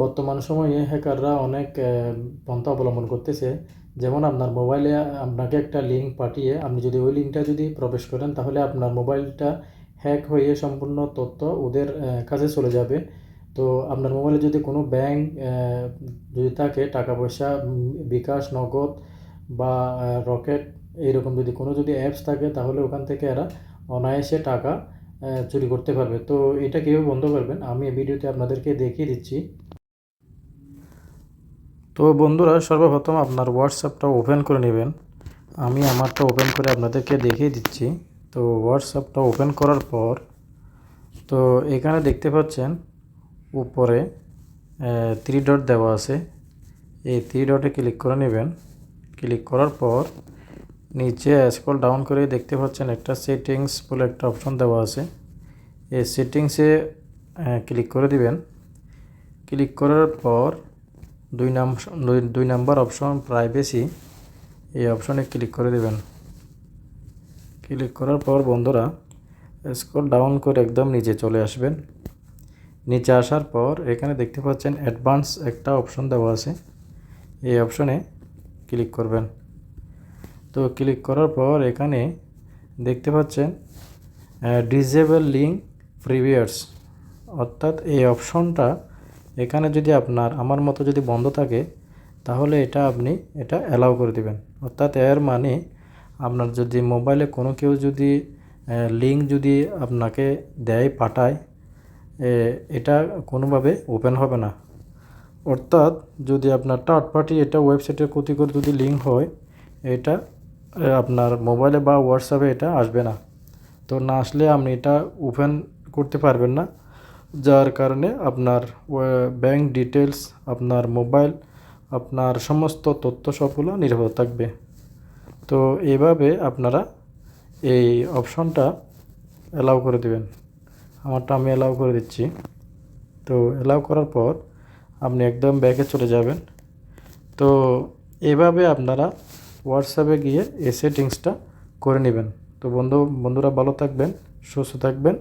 বর্তমান সময়ে হ্যাকাররা অনেক পন্থা অবলম্বন করতেছে। যেমন আপনার মোবাইলে আপনাকে একটা লিঙ্ক পাঠিয়ে আপনি যদি ওই লিঙ্কটা যদি প্রবেশ করেন, তাহলে আপনার মোবাইলটা হ্যাক হয়ে সম্পূর্ণ তথ্য ওদের কাছে চলে যাবে। তো আপনার মোবাইলে যদি কোনো ব্যাংক যদি থাকে, টাকা পয়সা, বিকাশ, নগদ বা রকেট, এইরকম যদি কোনো যদি অ্যাপস থাকে, তাহলে ওখান থেকে এরা অনায়াসে টাকা চুরি করতে পারবে। তো এটা কীভাবে বন্ধ করবেন আমি এই ভিডিওতে আপনাদেরকে দেখিয়ে দিচ্ছি। তো বন্ধুরা, সর্বপ্রথম আপনার হোয়াটসঅ্যাপটা ওপেন করে নেবেন। আমি আমারটা ওপেন করে আপনাদেরকে দেখিয়ে দিচ্ছি। তো হোয়াটসঅ্যাপটা ওপেন করার পর তো এখানে দেখতে পাচ্ছেন উপরে 3 ডট দেওয়া আছে। এই 3 ডটে ক্লিক করে নেবেন। ক্লিক করার পর নিচে স্ক্রল ডাউন করে দেখতে পাচ্ছেন একটা সেটিংস বলে একটা অপশন দেওয়া আছে। এই সেটিংসে ক্লিক করে দিবেন। ক্লিক করার পর 2 নাম্বার অপশন প্রাইভেসি, এই অপশনে ক্লিক করে দেবেন। ক্লিক করার পর বন্ধুরা স্ক্রল ডাউন করে একদম নিচে চলে আসবেন। নিচে আসার পর এখানে দেখতে পাচ্ছেন অ্যাডভান্স একটা অপশন দেওয়া আছে। এই অপশনে ক্লিক করবেন। তো ক্লিক করার পর এখানে দেখতে পাচ্ছেন ডিসেবল লিঙ্ক প্রিভিয়ার্স, অর্থাৎ এই অপশনটা এখানে যদি আপনার আমার মতো যদি বন্ধ থাকে, তাহলে আপনি এটা অ্যালাউ করে দিবেন। অর্থাৎ এর মানে আপনার যদি মোবাইলে কোনো কেউ যদি লিঙ্ক যদি আপনাকে দেয়, পাঠায়, এটা কোনোভাবে ওপেন হবে না। অর্থাৎ যদি আপনার থার্ড পার্টি এটা ওয়েবসাইটের ক্ষতিকর যদি লিঙ্ক হয়, এটা আপনার মোবাইলে বা হোয়াটসঅ্যাপে এটা আসবে না। তো না আসলে আপনি এটা ওপেন করতে পারবেন না, যার কারণে আপনার ব্যাংক ডিটেলস, আপনার মোবাইল, আপনার সমস্ত তথ্য সবগুলো নিরাপদ থাকবে। তো এইভাবে আপনারা এই অপশনটা অ্যালাউ করে দেবেন। আমারটা আমি অ্যালাউ করে দিচ্ছি। তো অ্যালাউ করার পর আপনি একদম ব্যাকে চলে যাবেন। তো এইভাবে আপনারা হোয়াটসঅ্যাপে গিয়ে এই সেটিংসটা করে নেবেন। তো বন্ধুরা ভালো থাকবেন, সুস্থ থাকবেন।